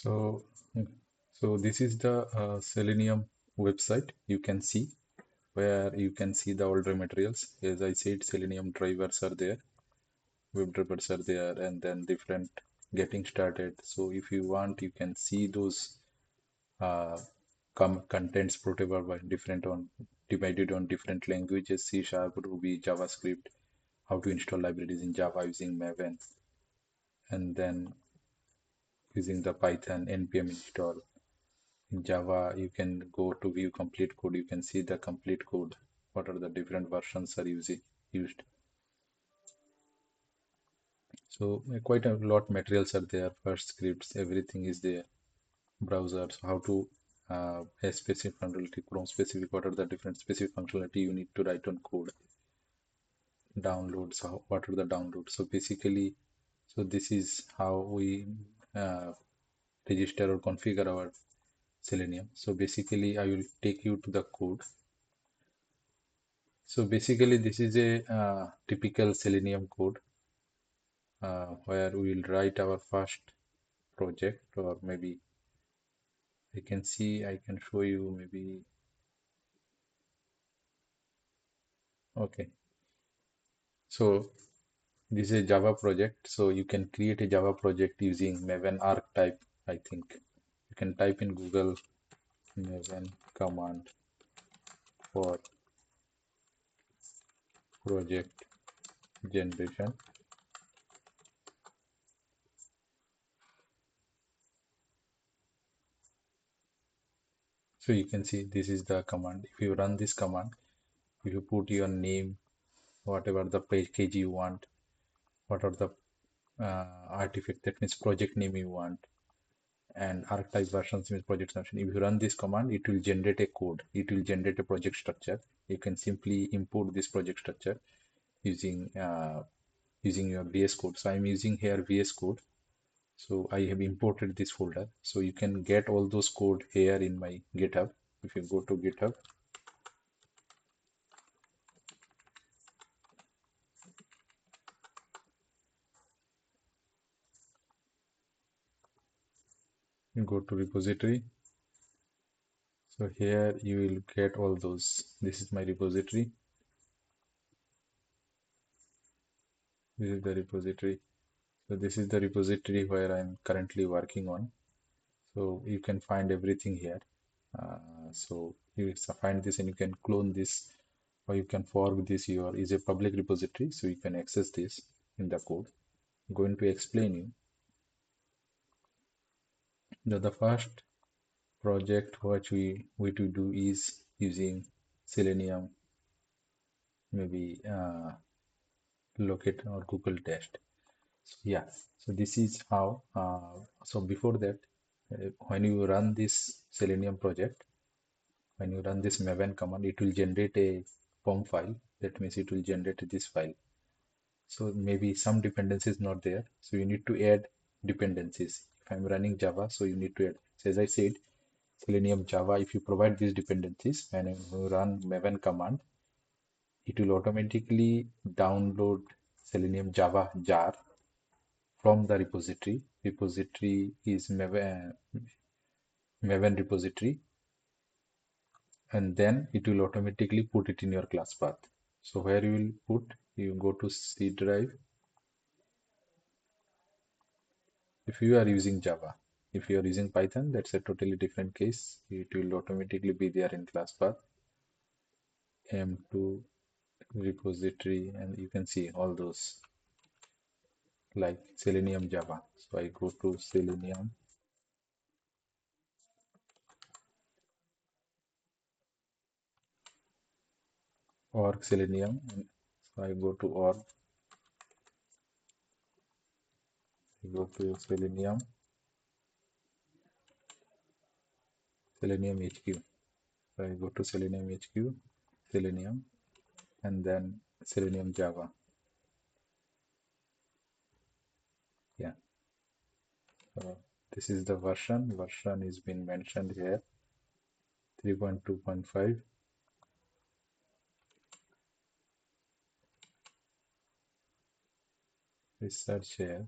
So, mm, so this is the Selenium website. You can see where you can see the older materials. As I said, Selenium drivers are there, web drivers are there, and then different getting started. So if you want, you can see those uh, contents portable by different on divided on different languages: C Sharp, Ruby, JavaScript. How to install libraries in Java using Maven, and then using the Python npm install. In Java, you can go to view complete code. You can see the complete code. What are the different versions are used. So quite a lot materials are there. First scripts, everything is there. Browsers, how to a specific functionality, Chrome specific. What are the different specific functionality you need to write on code? Downloads, what are the downloads? So basically, so this is how we uh, register or configure our Selenium. So basically, I will take you to the code. So basically, this is a typical Selenium code where we will write our first project, or maybe I can show you maybe. Okay, so this is a Java project. So you can create a Java project using Maven archetype. I think you can type in Google Maven command for project generation. So you can see this is the command. If you run this command, if you put your name, whatever the package you want, what are the artifact, that means project name you want, and archetype versions means project version. If you run this command, it will generate a code. It will generate a project structure. You can simply import this project structure using using your VS Code. So I'm using here VS Code. So I have imported this folder. So you can get all those code here in my GitHub. If you go to GitHub, you go to repository. So here you will get all those. This is my repository. This is the repository. So this is the repository where I'm currently working on. So you can find everything here. So you find this and you can clone this, or you can fork this. Your is a public repository, so you can access this in the code. I'm going to explain you that the first project which we to do is using Selenium, maybe locate or Google test. So yeah, so this is how. So before that, when you run this Selenium project, when you run this Maven command, it will generate a POM file. That means it will generate this file. So maybe some dependencies not there. So you need to add dependencies. If I'm running Java, so you need to add. So as I said, Selenium Java, if you provide these dependencies and you run Maven command, it will automatically download Selenium Java jar from the repository. Repository is Maven repository, and then it will automatically put it in your class path. So where you will put, you go to C drive. If you are using Java, if you are using Python, that's a totally different case. It will automatically be there in class path, M2 repository, and you can see all those like Selenium Java. So I go to Selenium org Selenium, and so I go to org, I go to Selenium HQ. So I go to Selenium HQ, Selenium, and then Selenium Java. Yeah. So this is the version. Version is been mentioned here, 3.2.5. We search here.